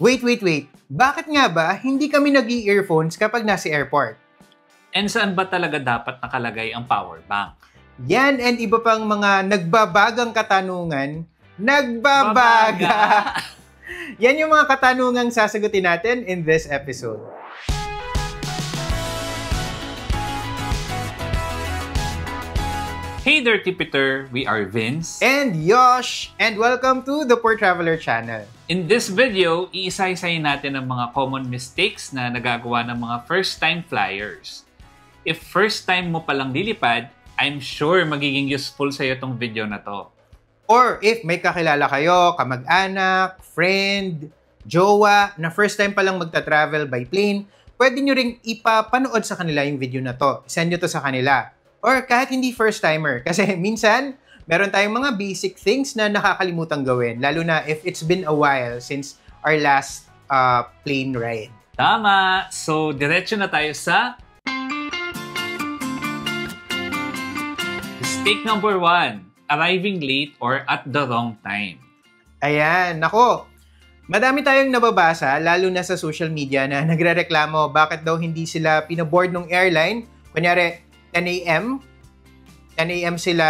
Wait. Bakit nga ba hindi kami nag-i-earphones kapag nasa airport? And saan ba talaga dapat nakalagay ang power bank? Yan and iba pang mga nagbabagang katanungan. Nagbabaga! Yan yung mga katanungang sasagutin natin in this episode. Hey there, Tipiter! We are Vince and Yosh, and welcome to the Poor Traveler channel. In this video, iisa-isayin natin ang mga common mistakes na nagagawa ng mga first-time flyers. If first time mo palang lilipad, I'm sure magiging useful sa'yo itong video na to. Or if may kakilala kayo, kamag-anak, friend, jowa, na first time palang magta-travel by plane, pwede nyo ring ipapanood sa kanila yung video na to. Send nyo to sa kanila. Or kahit hindi first-timer. Kasi minsan, meron tayong mga basic things na nakakalimutang gawin. Lalo na if it's been a while since our last plane ride. Tama! So, diretso na tayo sa mistake number 1. Arriving late or at the wrong time. Ayan, nako. Madami tayong nababasa, lalo na sa social media, na nagrereklamo bakit daw hindi sila pinaboard ng airline. Kunyari, 10 a.m. sila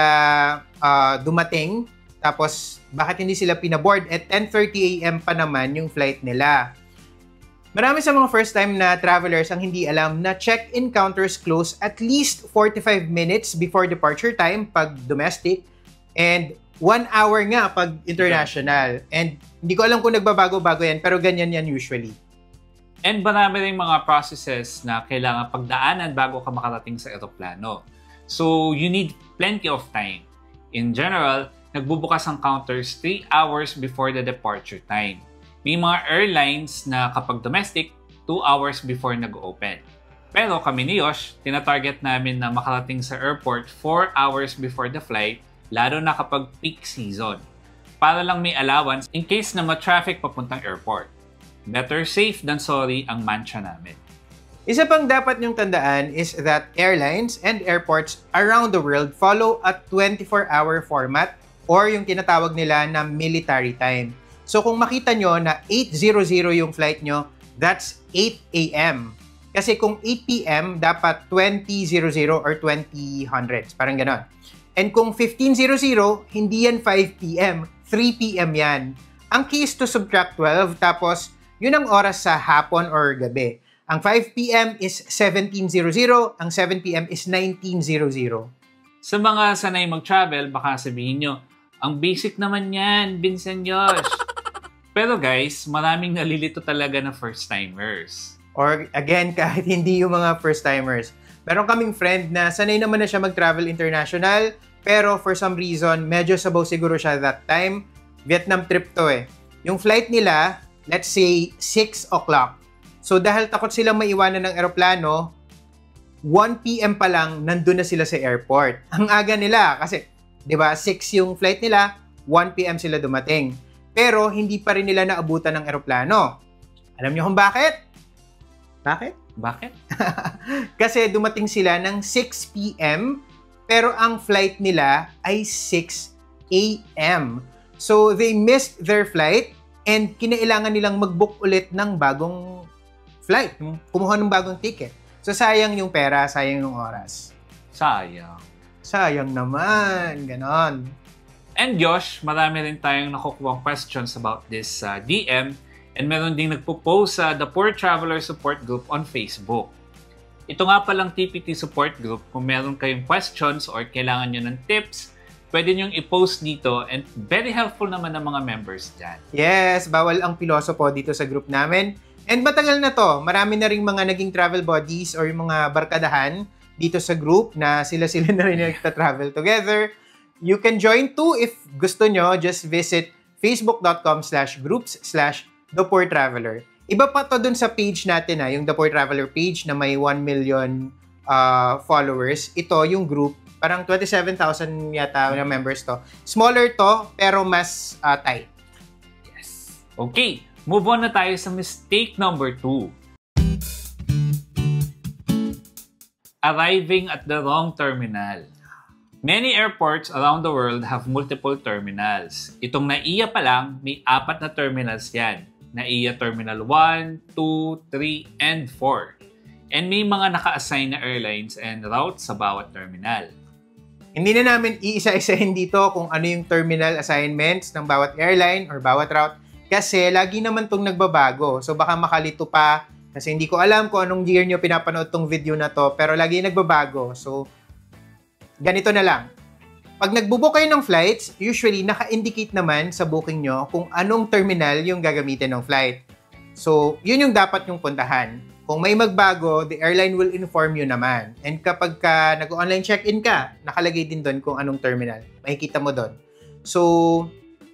dumating, tapos bakit hindi sila pinaboard? At 10:30 a.m. pa naman yung flight nila. Marami sa mga first time na travelers ang hindi alam na check-in counters close at least 45 minutes before departure time pag domestic and 1 hour nga pag international. And hindi ko alam kung nagbabago-bago yan, pero ganyan yan usually. And marami rin mga processes na kailangan pagdaanan bago ka makarating sa eroplano. So, you need plenty of time. In general, nagbubukas ang counters 3 hours before the departure time. May mga airlines na kapag domestic, 2 hours before nag-open. Pero kami ni Yosh, tinatarget namin na makarating sa airport 4 hours before the flight, lalo na kapag peak season. Para lang may allowance in case na ma-traffic papuntang airport. Better safe than sorry ang mantra namin. Isa pang dapat niyong tandaan is that airlines and airports around the world follow a 24-hour format or yung tinatawag nila na military time. So kung makita nyo na 8:00 yung flight nyo, that's 8 a.m. Kasi kung 8 p.m., dapat 20:00 or 20:00. Parang ganon. And kung 15:00, hindi yan 5 p.m., 3 p.m. yan. Ang key is to subtract 12, tapos yun ang oras sa hapon or gabi. Ang 5 p.m. is 17:00, ang 7 p.m. is 19:00. Sa mga sanay mag-travel, baka sabihin nyo, ang basic naman yan, Vincent Yosh. Pero guys, maraming nalilito talaga na first-timers. Or again, kahit hindi yung mga first-timers. Meron kaming friend na sanay naman na siya mag-travel international, pero for some reason, medyo sabaw siguro siya that time. Vietnam trip to eh. Yung flight nila, let's say 6 o'clock. So dahil takot silang maiwanan ng eroplano, 1 p.m. pa lang nandun na sila sa airport. Ang aga nila kasi, 'di ba, 6 yung flight nila, 1 p.m. sila dumating. Pero hindi pa rin nila naabutan ng eroplano. Alam niyo kung bakit? Bakit? Kasi dumating sila ng 6 p.m. pero ang flight nila ay 6 a.m. So they missed their flight and kinailangan nilang mag-book ulit ng bagong flight. Kumuha ng bagong ticket. So sayang yung pera, sayang yung oras. Sayang naman. Ganon. And Josh, marami rin tayong nakukuha questions about this DM and meron ding nagpo-post sa The Poor Traveler Support Group on Facebook. Ito nga palang TPT support group. Kung meron kayong questions or kailangan nyo ng tips, pwede nyong i-post dito and very helpful naman ng mga members dyan. Yes, bawal ang pilosopo dito sa group namin. And matagal na to, marami na rin mga naging travel buddies or yung mga barkadahan dito sa group na sila-sila na rin nagta-travel together. You can join too if gusto nyo. Just visit facebook.com/groups/thepoortraveler. Iba pa to dun sa page natin yung The Poor Traveler page na may 1 million followers. Ito yung group. Parang 27,000 yata na members to. Smaller to, pero mas tight. Yes. Okay, move on na tayo sa mistake number 2. Arriving at the wrong terminal. Many airports around the world have multiple terminals. Itong NAIA pa lang, may 4 na terminals yan. NAIA Terminal 1, 2, 3, and 4. And may mga naka-assign na airlines and routes sa bawat terminal. Hindi na namin iisa-isahin dito kung ano yung terminal assignments ng bawat airline or bawat route kasi lagi naman tong nagbabago. So baka makalito pa kasi hindi ko alam kung anong year nyo pinapanood tong video na to pero lagi nagbabago. So ganito na lang. Pag nagbubook kayo ng flights, usually naka-indicate naman sa booking nyo kung anong terminal yung gagamitin ng flight. So yun yung dapat yung puntahan. Kung may magbago, the airline will inform you naman. And kapag ka nag-online check-in ka, nakalagay din doon kung anong terminal. Makikita mo doon. So,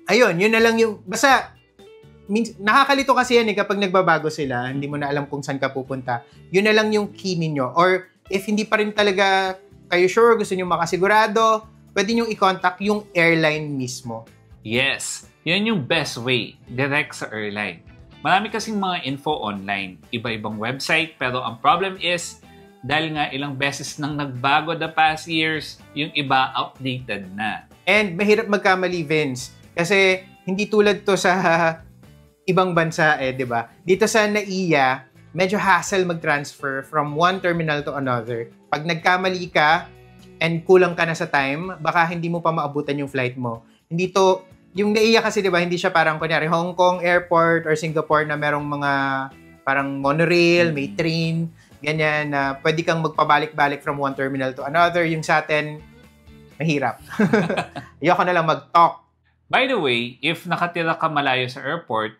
ayun, yun na lang yung... Basta, nakakalito kasi yan kapag nagbabago sila, hindi mo na alam kung saan ka pupunta. Yun na lang yung key ninyo. Or if hindi pa rin talaga kayo sure, gusto nyo makasigurado, pwede nyo i-contact yung airline mismo. Yes, yan yung best way, direct sa airline. Marami kasing mga info online, iba-ibang website, pero ang problem is, dahil nga ilang beses nang nagbago the past years, yung iba outdated na. And mahirap magkamali, Vince. Kasi hindi tulad to sa ibang bansa di ba? Dito sa NAIA, medyo hassle mag-transfer from one terminal to another. Pag nagkamali ka and kulang ka na sa time, baka hindi mo pa maabutan yung flight mo. Hindi to... Yung NAIA kasi, di ba, hindi siya parang, kunyari, Hong Kong Airport or Singapore na merong mga parang monorail, may train, ganyan, na pwede kang magpabalik-balik from one terminal to another. Yung sa atin, mahirap. Ayoko na lang mag-talk. By the way, if nakatira ka malayo sa airport,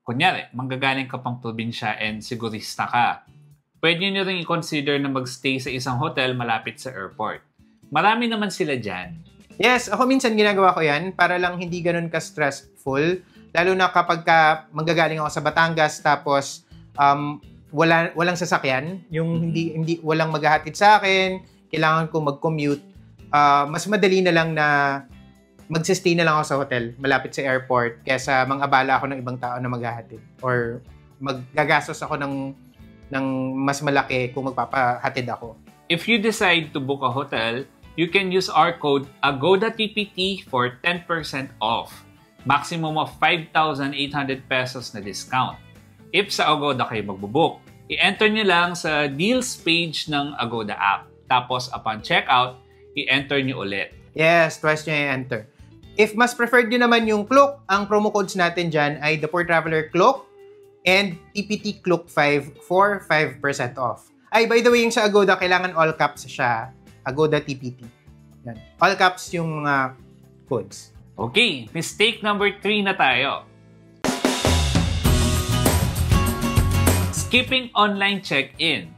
kunyari, manggagaling ka pang probinsya and sigurista ka, pwede nyo rin i-consider na magstay sa isang hotel malapit sa airport. Marami naman sila dyan. Yes, ako minsan ginagawa ko yan para lang hindi ganun ka-stressful. Lalo na kapag manggagaling ako sa Batangas tapos walang sasakyan, yung hindi walang maghahatid sa akin, kailangan ko mag-commute. Mas madali na lang na magsistay na lang ako sa hotel malapit sa airport kaysa mang-abala ako ng ibang tao na maghahatid or maggagastos ako ng mas malaki kung magpapahatid ako. If you decide to book a hotel, you can use our code AGODATPT for 10% off. Maximum of 5,800 pesos na discount. If sa Agoda kayo magbubook, i-enter nyo lang sa deals page ng Agoda app. Tapos upon checkout, i-enter nyo ulit. Yes, twice nyo i-enter. If mas preferred nyo naman yung Klook, ang promo codes natin dyan ay The Poor Traveler Klook and TPT Klook 5 for 5% off. Ay, by the way, yung sa Agoda, kailangan all caps siya. Agoda TPT. Yan. All caps yung mga codes. Okay, mistake number 3 na tayo. Skipping online check-in.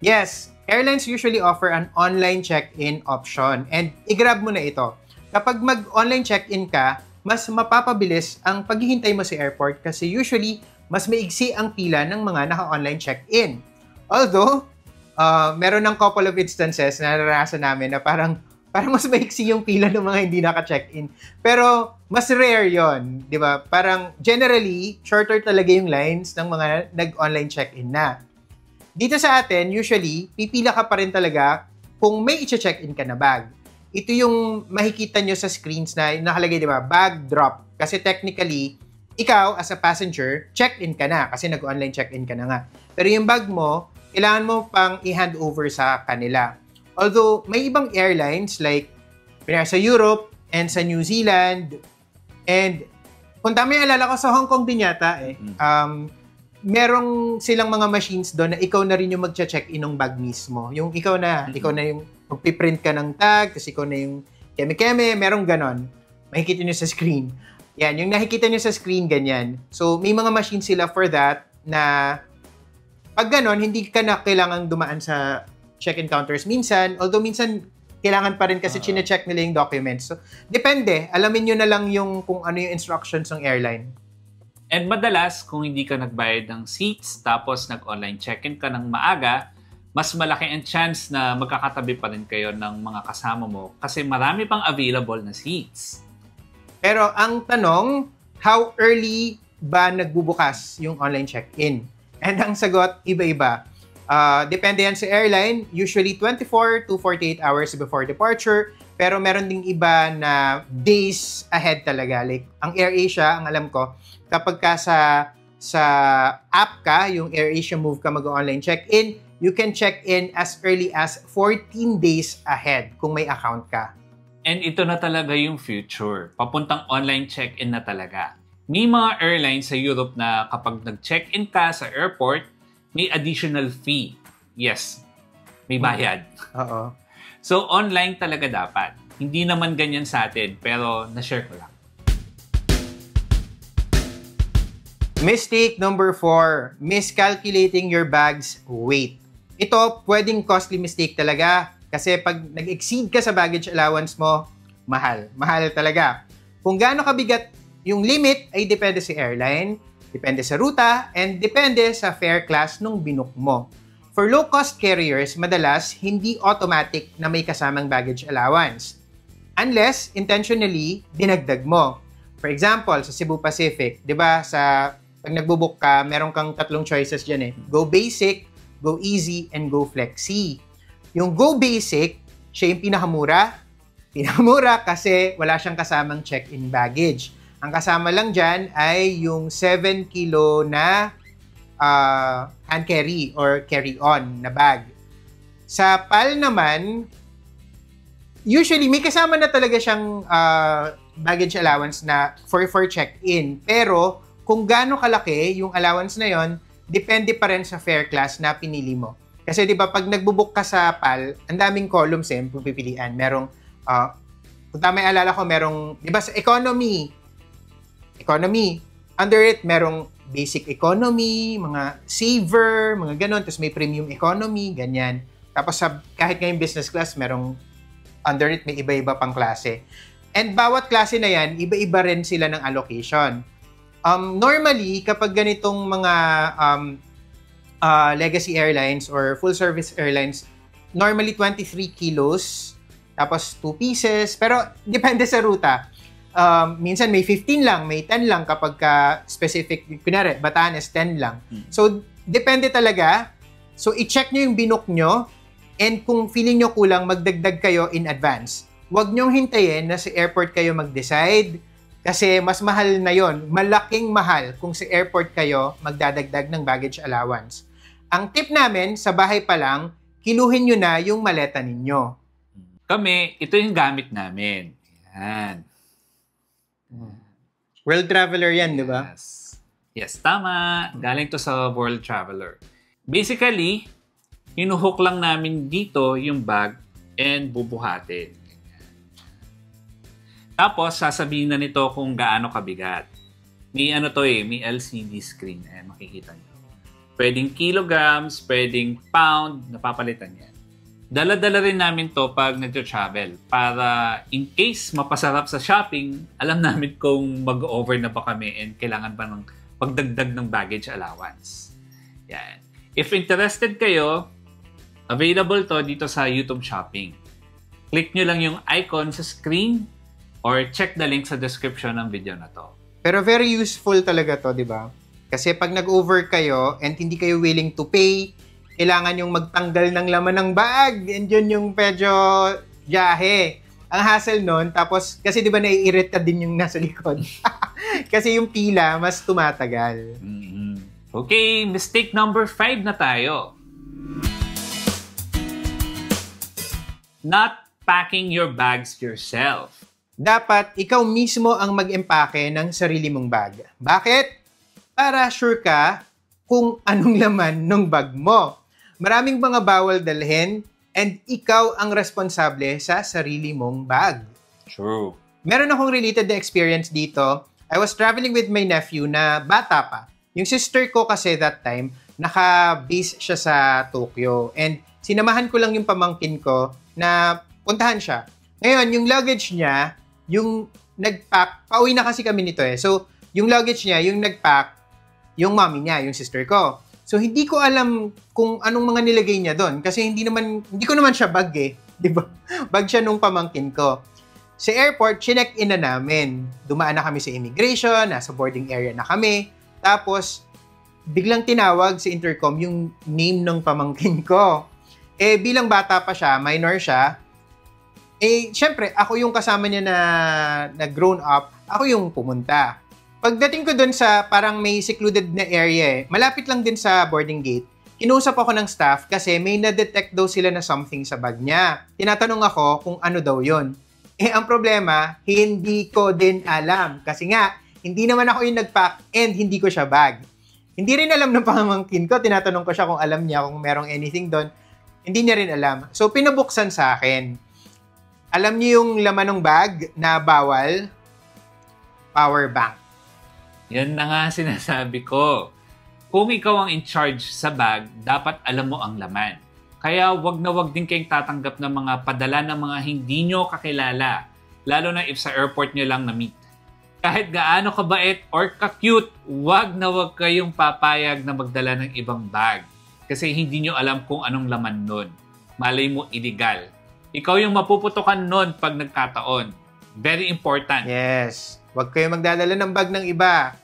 Yes, airlines usually offer an online check-in option and i-grab mo na ito. Kapag mag-online check-in ka, mas mapapabilis ang paghihintay mo sa airport kasi usually mas maigsi ang pila ng mga naka-online check-in. Although, meron ng couple of instances na naranasan namin na parang mas maiksi yung pila ng mga hindi naka-check-in. Pero mas rare yon, di ba? Parang generally, shorter talaga yung lines ng mga nag-online check-in na. Dito sa atin, usually, pipila ka pa rin talaga kung may i-check-in ka na bag. Ito yung makikita nyo sa screens na nakalagay, di ba? Bag drop. Kasi technically, ikaw as a passenger, check-in ka na kasi nag-online check-in ka na nga. Pero yung bag mo, kailangan mo pang i-hand over sa kanila. Although, may ibang airlines like sa Europe and sa New Zealand and kung tama yung alala ko sa Hong Kong din yata merong silang mga machines doon na ikaw na rin yung magche-check-in ng bag mismo. Yung ikaw na yung magpiprint ka ng tag, tapos ikaw na yung keme-keme, merong ganon. Makikita nyo sa screen. Yan, yung nakikita nyo sa screen, ganyan. So, may mga machines sila for that na pag ganon, hindi ka na kailangang dumaan sa check-in counters minsan. Although minsan, kailangan pa rin kasi chine-check nila yung documents. So, depende. Alamin nyo na lang yung kung ano yung instructions ng airline. And madalas, kung hindi ka nagbayad ng seats tapos nag-online check-in ka ng maaga, mas malaki ang chance na magkakatabi pa rin kayo ng mga kasama mo kasi marami pang available na seats. Pero ang tanong, how early ba nagbubukas yung online check-in? And ang sagot, iba-iba. Depende yan sa airline. Usually 24 to 48 hours before departure. Pero meron ding iba na days ahead talaga. Like, ang AirAsia, ang alam ko, kapag ka sa sa app ka, yung AirAsia Move ka mag-online check-in, you can check in as early as 14 days ahead kung may account ka. And ito na talaga yung future. Papuntang online check-in na talaga. May mga airlines sa Europe na kapag nag-check-in ka sa airport, may additional fee. Yes, may bayad. Oo. So, online talaga dapat. Hindi naman ganyan sa atin, pero na-share ko lang. Mistake number 4, miscalculating your bag's weight. Ito, pwedeng costly mistake talaga kasi pag nag-exceed ka sa baggage allowance mo, mahal. Mahal talaga. Kung gaano kabigat yung limit ay depende sa airline, depende sa ruta, and depende sa fare class nung binook mo. For low-cost carriers, madalas hindi automatic na may kasamang baggage allowance. Unless intentionally dinagdag mo. For example, sa Cebu Pacific, 'di ba, pag nagbo-book ka, meron kang 3 choices diyan eh. Go basic, go easy, and go flexi. Yung go basic, siya yung pinakamura. Pinakamura kasi wala siyang kasamang check-in baggage. Ang kasama lang dyan ay yung 7 kilo na hand carry or carry-on na bag. Sa PAL naman, usually may kasama na talaga siyang baggage allowance na for check-in. Pero kung gaano kalaki yung allowance na yon, depende pa rin sa fare class na pinili mo. Kasi 'di ba pag nagbo-book ka sa PAL, ang daming columns kung pipilian. Merong kung tama alala ko, merong 'di ba sa economy, under it merong basic economy, mga saver, mga ganon, tapos may premium economy, ganyan. Tapos kahit ngayong business class, merong under it may iba-iba pang klase. And bawat klase na yan, iba-iba rin sila ng allocation. Normally, kapag ganitong mga legacy airlines or full-service airlines, normally 23 kilos, tapos 2 pieces, pero depende sa ruta. Minsan may 15 lang, may 10 lang kapag specific, kunwari, Batanes, 10 lang. So, depende talaga. So, i-check nyo yung binook nyo, and kung feeling nyo kulang, magdagdag kayo in advance. Huwag nyong hintayin na sa airport kayo mag-decide, kasi mas mahal na yon, malaking mahal kung sa airport kayo magdadagdag ng baggage allowance. Ang tip namin, sa bahay pa lang, kiluhin nyo na yung maleta ninyo. Kami, ito yung gamit namin. Yan. World Traveler yan, di ba? Yes, tama. Galing to sa World Traveler. Basically, hinuhook lang namin dito yung bag and bubuhatin. Tapos, sasabihin na nito kung gaano kabigat. May may LCD screen. Makikita nyo. Pwedeng kilograms, pwedeng pound, napapalitan yan. Dala-dala rin namin to pag nag-travel para in case mapasarap sa shopping, alam namin kung mag-over na ba kami and kailangan ba ng pagdagdag ng baggage allowance. Yan. If interested kayo, available to dito sa YouTube Shopping. Click nyo lang yung icon sa screen or check the link sa description ng video na to. Pero very useful talaga to, di ba? Kasi pag nag-over kayo and hindi kayo willing to pay, kailangan yung magtanggal ng laman ng bag. And yun yung medyo jahe. Ang hassle nun, tapos kasi di ba naiirita din yung nasa likod. Kasi yung pila, mas tumatagal. Okay, mistake number 5 na tayo. Not packing your bags yourself. Dapat ikaw mismo ang mag-empake ng sarili mong bag. Bakit? Para sure ka kung anong laman ng bag mo. Maraming mga bawal dalhin and ikaw ang responsable sa sarili mong bag. True. Meron akong related na experience dito. I was traveling with my nephew na bata pa. Yung sister ko kasi that time, naka-base siya sa Tokyo. And sinamahan ko lang yung pamangkin ko na puntahan siya. Ngayon, yung luggage niya, yung nag-pack, pauwi na kasi kami nito eh. So, yung luggage niya, yung nag-pack, yung mommy niya, yung sister ko. So, hindi ko alam kung anong mga nilagay niya doon. Kasi hindi ko naman siya bag eh. Di ba? Bag siya nung pamangkin ko. Sa airport, chinek-in na namin. Dumaan na kami sa immigration, nasa boarding area na kami. Tapos, biglang tinawag sa intercom yung name ng pamangkin ko. Eh, bilang bata pa siya, minor siya, syempre, ako yung kasama niya na grown up, ako yung pumunta. Pagdating ko dun sa parang may secluded na area malapit lang din sa boarding gate, kinausap ako ng staff kasi may na-detect daw sila na something sa bag niya. Tinatanong ako kung ano daw yon. Ang problema, hindi ko din alam. Kasi nga, hindi naman ako yung nag-pack and hindi ko siya bag. Hindi rin alam ng pamangkin ko. Tinatanong ko siya kung alam niya kung merong anything doon. Hindi niya rin alam. So, pinabuksan sa akin. Alam niyo yung laman ng bag na bawal? Power bank. Yan na nga sinasabi ko. Kung ikaw ang in charge sa bag, dapat alam mo ang laman. Kaya wag na wag din kayong tatanggap ng mga padala ng mga hindi nyo kakilala. Lalo na if sa airport nyo lang na-meet. Kahit gaano kabait or ka-cute, wag na wag kayong papayag na magdala ng ibang bag. Kasi hindi nyo alam kung anong laman nun. Malay mo illegal. Ikaw yung mapuputukan nun pag nagkataon. Very important. Yes. Wag kayong magdadala ng bag ng iba.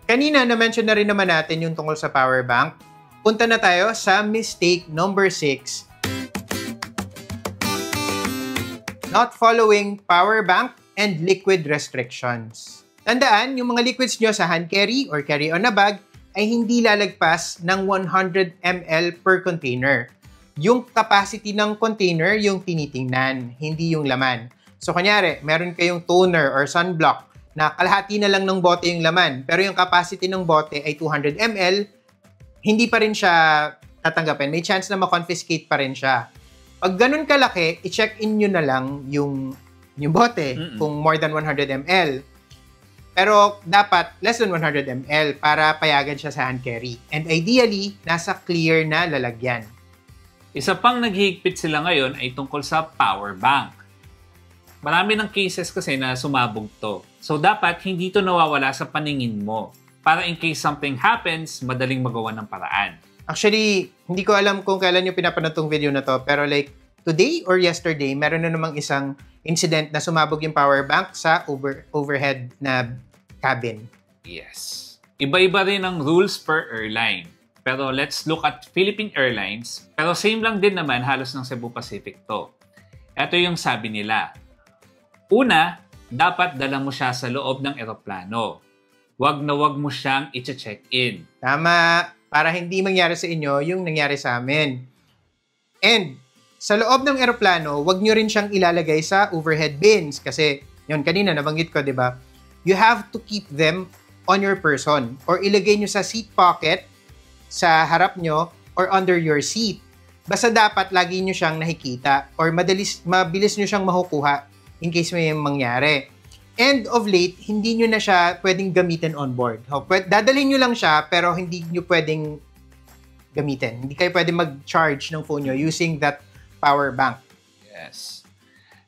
Kanina na-mention na rin naman natin yung tungkol sa power bank. Punta na tayo sa mistake number 6. Not following power bank and liquid restrictions. Tandaan, yung mga liquids nyo sa hand carry or carry-on na bag ay hindi lalagpas ng 100 ml per container. Yung capacity ng container yung tinitingnan, hindi yung laman. So, kunyari, meron kayong toner or sunblock na kalahati na lang ng bote yung laman, pero yung capacity ng bote ay 200 ml, hindi pa rin siya tatanggapin. May chance na ma-confiscate pa rin siya. Pag ganun kalaki, i-check-in nyo na lang yung bote kung more than 100 ml. Pero dapat less than 100 ml para payagan siya sa hand carry. And ideally, nasa clear na lalagyan. Isa pang naghihigpit sila ngayon ay tungkol sa power bank. Marami ng cases kasi na sumabog to. So dapat hindi to nawawala sa paningin mo. Para in case something happens, madaling magawa ng paraan. Actually, hindi ko alam kung kailan yung pinapanood tong video na to, pero like today or yesterday, meron na namang isang incident na sumabog yung power bank sa overhead na cabin. Yes. Iba-iba rin ang rules per airline. Pero let's look at Philippine Airlines. Pero same lang din naman halos ng Cebu Pacific to. Ito yung sabi nila. Una, dapat dala mo siya sa loob ng eroplano. Wag na wag mo siyang i-check-in. Tama, para hindi mangyari sa inyo yung nangyari sa amin. And sa loob ng eroplano, wag nyo rin siyang ilalagay sa overhead bins kasi yun kanina nabanggit ko, 'di ba? You have to keep them on your person or ilagay nyo sa seat pocket sa harap nyo or under your seat. Basta dapat lagi nyo siyang nakikita or mabilis nyo siyang makukuha in case may mangyari. And of late, hindi nyo na siya pwedeng gamitin on board. Dadalhin nyo lang siya, pero hindi nyo pwedeng gamitin. Hindi kayo pwedeng mag-charge ng phone nyo using that power bank. Yes.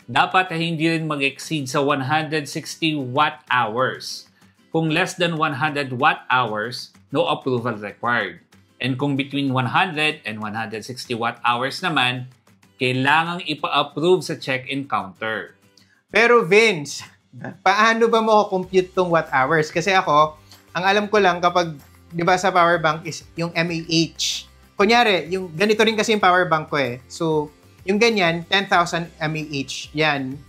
Dapat ay hindi rin mag-exceed sa 160 watt-hours. Kung less than 100 watt-hours, no approval required. And kung between 100 and 160 watt-hours naman, kailangang ipa-approve sa check-in counter. Pero Vince, paano ba mo compute tong watt hours? Kasi ako, ang alam ko lang kapag, di ba sa power bank is yung mAh. Kunyari, yung ganito rin kasi yung power bank ko eh. So, yung ganyan, 10,000 mAh. Yan.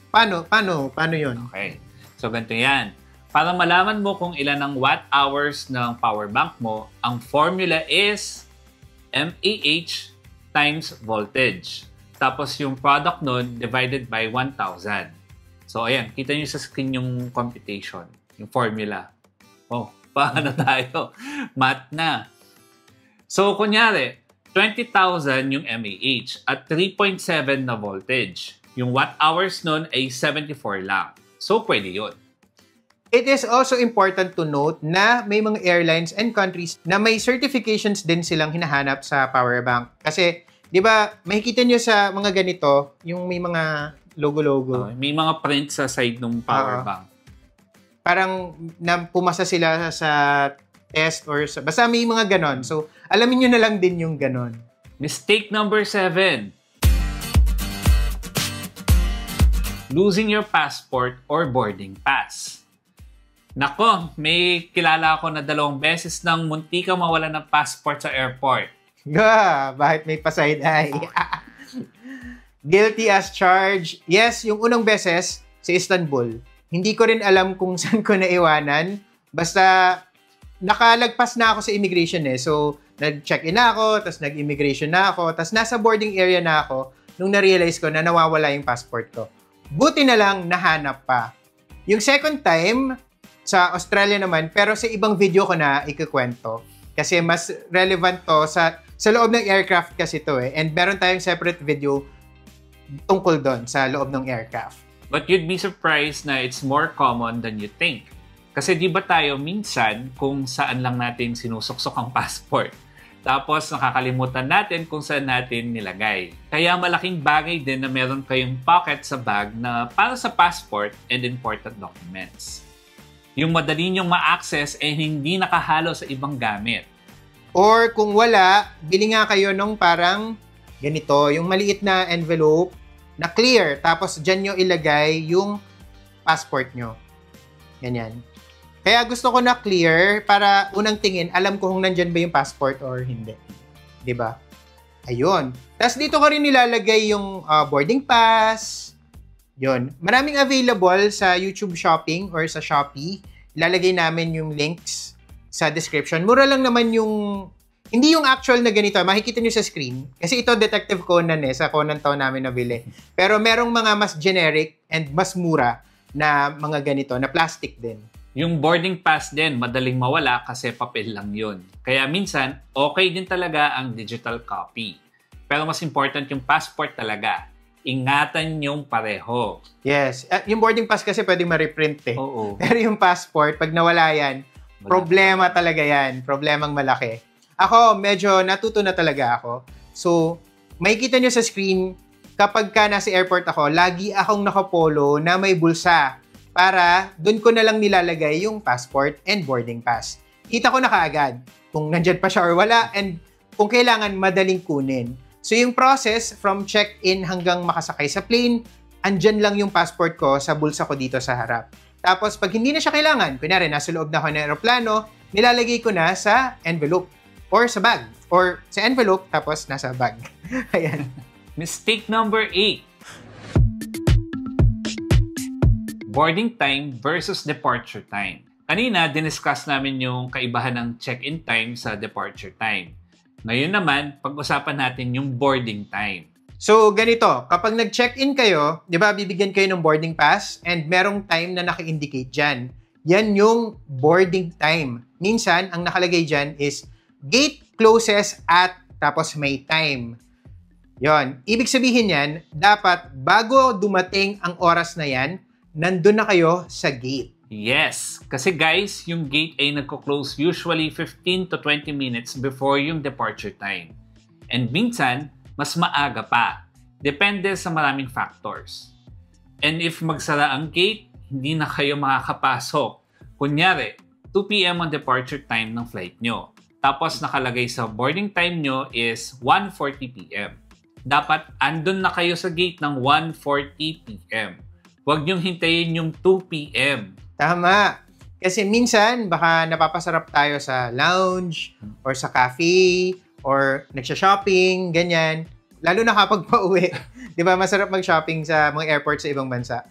Paano yun? Okay. So, ganito yan. Para malaman mo kung ilan ang watt hours ng power bank mo, ang formula is mAh times voltage. Tapos yung product nun divided by 1,000. So, ayan. Kita nyo sa screen yung computation. Yung formula. Oh, paano tayo? Math na. So, kunyari, 20,000 yung mAh at 3.7 na voltage. Yung watt hours nun ay 74 lang. So, pwede yun. It is also important to note na may mga airlines and countries na may certifications din silang hinahanap sa power bank. Kasi, di ba, makikita nyo sa mga ganito, yung may mga logo-logo. May mga print sa side ng power bank. Parang pumasa sila sa test or basta may mga ganon. So, alamin nyo na lang din yung ganon. Mistake number 7. Losing your passport or boarding pass. Nako, may kilala ako na 2 beses nang munti ka mawala ng passport sa airport. Bakit may pa-side eye? Guilty as charged. Yes, yung unang beses sa Istanbul, Hindi ko rin alam kung saan ko naiwanan. Basta, nakalagpas na ako sa immigration eh. So, nag-check-in na ako, tapos nag-immigration na ako, tapos nasa boarding area na ako nung na-realize ko na nawawala yung passport ko. Buti na lang, nahanap pa. Yung second time, sa Australia naman, pero sa ibang video ko na ikukwento. Kasi mas relevant to sa loob ng aircraft kasi to eh. And meron tayong separate video tungkol doon sa loob ng aircraft. But you'd be surprised na it's more common than you think. Kasi di ba tayo minsan kung saan lang natin sinusuksok ang passport. Tapos nakakalimutan natin kung saan natin nilagay. Kaya malaking bagay din na meron kayong pocket sa bag na para sa passport and important documents. Yung madali nyong ma-access eh hindi nakahalo sa ibang gamit. Or kung wala, bili nga kayo nung parang ganito, yung maliit na envelope na clear. Tapos dyan nyo ilagay yung passport nyo. Ganyan. Kaya gusto ko na clear para unang tingin, alam ko kung nandyan ba yung passport or hindi. 'Di ba? Ayun. Tapos dito ko rin nilalagay yung boarding pass. Yun. Maraming available sa YouTube Shopping or sa Shopee. Ilalagay namin yung links sa description. Mura lang naman yung, hindi yung actual na ganito. Makikita nyo sa screen. Kasi ito, Detective Conan eh. Sa Conan to namin nabili. Pero merong mga mas generic and mas mura na mga ganito, na plastic din. Yung boarding pass din, madaling mawala kasi papel lang yun. Kaya minsan, okay din talaga ang digital copy. Pero mas important yung passport talaga. Ingatan yung pareho. Yes. Yung boarding pass kasi pwedeng ma-reprint eh. Oo. Pero yung passport, pag nawala yan, problema talaga yan. Problemang malaki. Ako, medyo natuto na talaga ako. So, makikita nyo sa screen, kapag ka nasa airport ako, lagi akong nakapolo na may bulsa para doon ko na lang nilalagay yung passport and boarding pass. Kita ko na kaagad kung nandyan pa siya or wala and kung kailangan madaling kunin. So, yung process from check-in hanggang makasakay sa plane, andyan lang yung passport ko sa bulsa ko dito sa harap. Tapos, pag hindi na siya kailangan, kunyari, nasa loob na ako ng aeroplano, nilalagay ko na sa envelope or sa bag. Or sa envelope, tapos nasa bag. Ayan. Mistake number 8. Boarding time versus departure time. Kanina, diniscuss namin yung kaibahan ng check-in time sa departure time. Ngayon naman, pag-usapan natin yung boarding time. So, ganito, kapag nag-check-in kayo, di ba, bibigyan kayo ng boarding pass and merong time na naka-indicate dyan. Yan yung boarding time. Minsan, ang nakalagay dyan is gate closes at tapos may time. Yon. Ibig sabihin yan, dapat bago dumating ang oras na yan, nandun na kayo sa gate. Yes, kasi guys, yung gate ay nagko-close usually 15 to 20 minutes before yung departure time. And minsan, mas maaga pa. Depende sa maraming factors. And if magsara ang gate, hindi na kayo makakapasok. Kunyari, 2 p.m. ang departure time ng flight nyo. Tapos nakalagay sa boarding time nyo is 1:40 p.m. Dapat andun na kayo sa gate ng 1:40 p.m. Huwag nyong hintayin yung 2 p.m. Tama. Kasi minsan, baka napapasarap tayo sa lounge or sa cafe or nagsha-shopping, ganyan. Lalo na kapag pauwi. Di ba, masarap mag-shopping sa mga airport sa ibang bansa.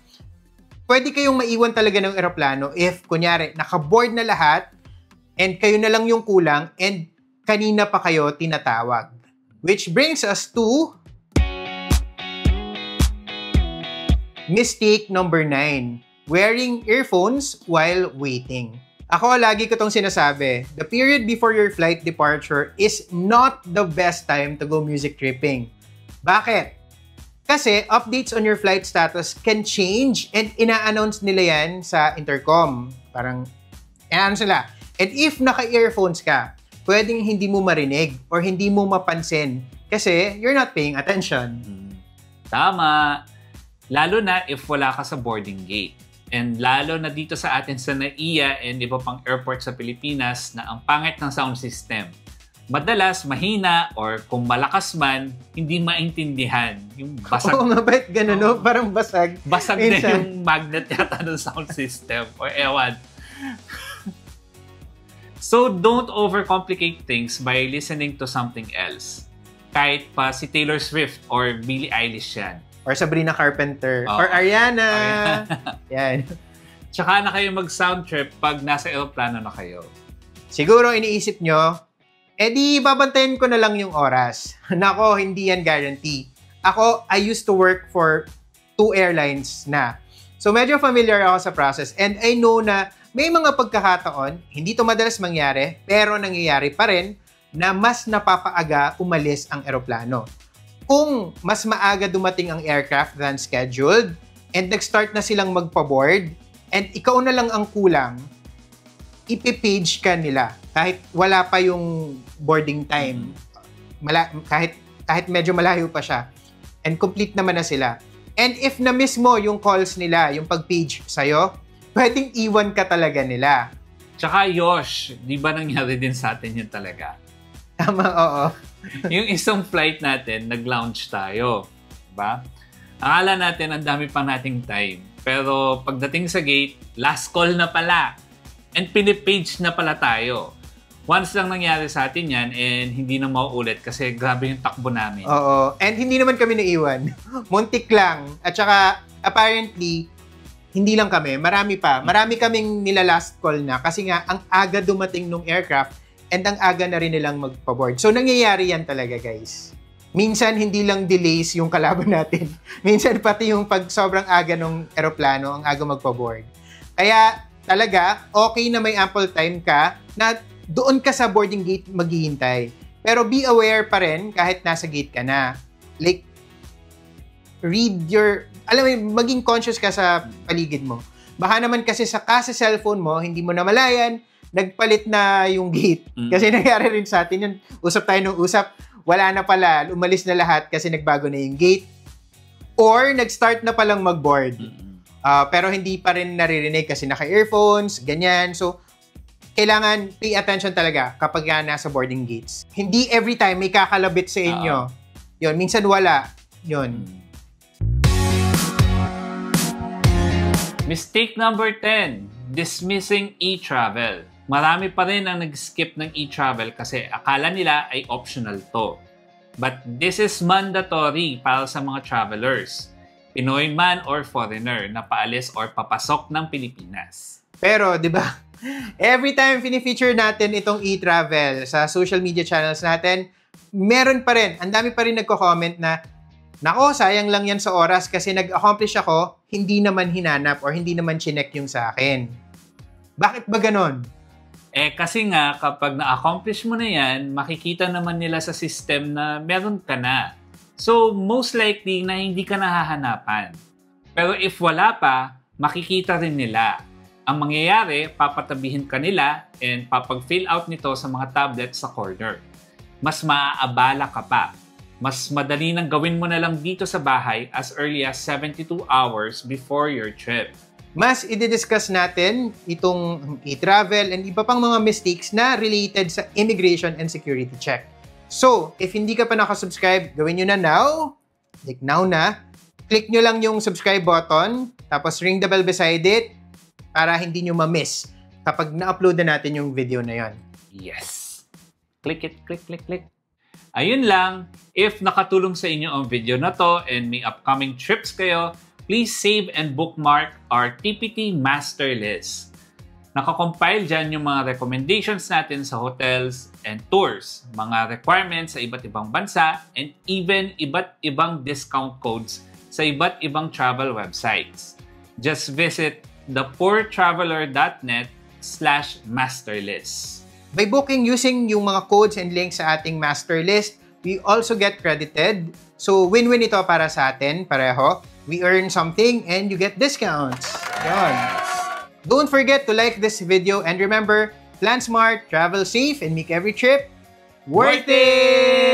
Pwede kayong maiwan talaga ng eroplano if, kunyari, nakaboard na lahat and kayo na lang yung kulang and kanina pa kayo tinatawag. Which brings us to mistake number 9. Wearing earphones while waiting. Ako, lagi ko tong sinasabi, the period before your flight departure is not the best time to go music tripping. Bakit? Kasi updates on your flight status can change and ina-announce nila yan sa intercom. Parang, ina-announce nila. And if naka-earphones ka, pwedeng hindi mo marinig or hindi mo mapansin kasi you're not paying attention. Tama. Lalo na if wala ka sa boarding gate. And lalo na dito sa atin sa NAIA and iba pang airport sa Pilipinas na ang pangit ng sound system. Madalas, mahina or kung malakas man, hindi maintindihan. Yung basag. Oo nga, ba't gano'n, no? Parang basag. Basag na yung magnet yata ng sound system or ewan. So, don't overcomplicate things by listening to something else. Kahit pa si Taylor Swift or Billie Eilish yan. Or Sabrina Carpenter. Oh. Or Ariana. Yan. Tsaka na kayo mag-sound trip pag nasa aeroplano na kayo. Siguro iniisip nyo, di babantayan ko na lang yung oras. Nako, hindi yan guarantee. Ako, I used to work for 2 airlines na. So medyo familiar ako sa process and I know na may mga pagkakataon, hindi to madalas mangyari, pero nangyayari pa rin na mas napapaaga umalis ang eroplano. Kung mas maaga dumating ang aircraft than scheduled and nag-start na silang magpa-board and ikaw na lang ang kulang, ipipage ka nila kahit wala pa yung boarding time. Kahit medyo malayo pa siya and complete naman na sila. And if na-miss mo yung calls nila, yung pag-page sa'yo, pwedeng iwan ka talaga nila. Tsaka Yosh, di ba nangyari din sa atin yun talaga? Tama, oo. Yung isang flight natin, nag-lounge tayo. Diba? Akala natin ang dami pa nating time. Pero pagdating sa gate, last call na pala. And pinipage na pala tayo. Once lang nangyari sa atin yan and hindi na mauulit kasi grabe yung takbo namin. Oo. And hindi naman kami naiwan. Muntik lang. At saka, apparently, hindi lang kami. Marami pa. Marami kaming nila-last call na kasi nga, ang aga dumating nung aircraft and ang aga na rin nilang magpa-board. So, nangyayari yan talaga, guys. Minsan, hindi lang delays yung kalaban natin. Minsan, pati yung pag sobrang aga nung aeroplano, ang aga magpa-board. Kaya, talaga, okay na may ample time ka na doon ka sa boarding gate maghihintay. Pero be aware pa rin kahit nasa gate ka na. Like, maging conscious ka sa paligid mo. Baka naman kasi sa cellphone mo, hindi mo namalayan, nagpalit na yung gate. Kasi nangyari rin sa atin yun. Usap tayo ng usap, wala na pala, umalis na lahat kasi nagbago na yung gate. Or nag-start na palang mag-board. Pero hindi pa rin naririnig kasi naka-earphones, ganyan. So, kailangan pay attention talaga kapag nasa boarding gates. Hindi every time may kakalabit sa inyo. Yun, minsan wala. Yun. Mistake number 10, dismissing e-travel. Marami pa rin ang nag-skip ng e-travel kasi akala nila ay optional to. But this is mandatory para sa mga travelers, Pinoy man or foreigner na paalis or papasok ng Pilipinas. Pero, di ba, every time fini-feature natin itong e-travel sa social media channels natin, meron pa rin, ang dami pa rin nagko-comment na, nako, sayang lang yan sa oras kasi nag-accomplish ako, hindi naman hinanap or hindi naman chinek yung sa akin. Bakit ba ganon? Kasi nga, kapag na-accomplish mo na yan, makikita naman nila sa system na meron ka na. So, most likely na hindi ka nahahanapan. Pero if wala pa, makikita rin nila. Ang mangyayari, papatabihin ka nila and papag-fill out nito sa mga tablet sa corner. Mas maaabala ka pa. Mas madali nang gawin mo na lang dito sa bahay as early as 72 hours before your trip. Mas i-discuss natin itong e-travel and iba pang mga mistakes na related sa immigration and security check. So, if hindi ka pa nakasubscribe, gawin nyo na now. Like now na. Click nyo lang yung subscribe button, tapos ring the bell beside it para hindi nyo ma-miss kapag na-upload na natin yung video na yon. Yes! Click it, click, click, click. Ayun lang. If nakatulong sa inyo ang video na to and may upcoming trips kayo, please save and bookmark our TPT master list. Nakakompile dyan yung mga recommendations natin sa hotels and tours, mga requirements sa iba't ibang bansa, and even iba't ibang discount codes sa iba't ibang travel websites. Just visit thepoortraveler.net/masterlist. By booking using yung mga codes and links sa ating master list, we also get credited. So, win-win ito para sa atin, pareho. We earn something and you get discounts. Yan. Don't forget to like this video and remember, plan smart, travel safe, and make every trip worth it!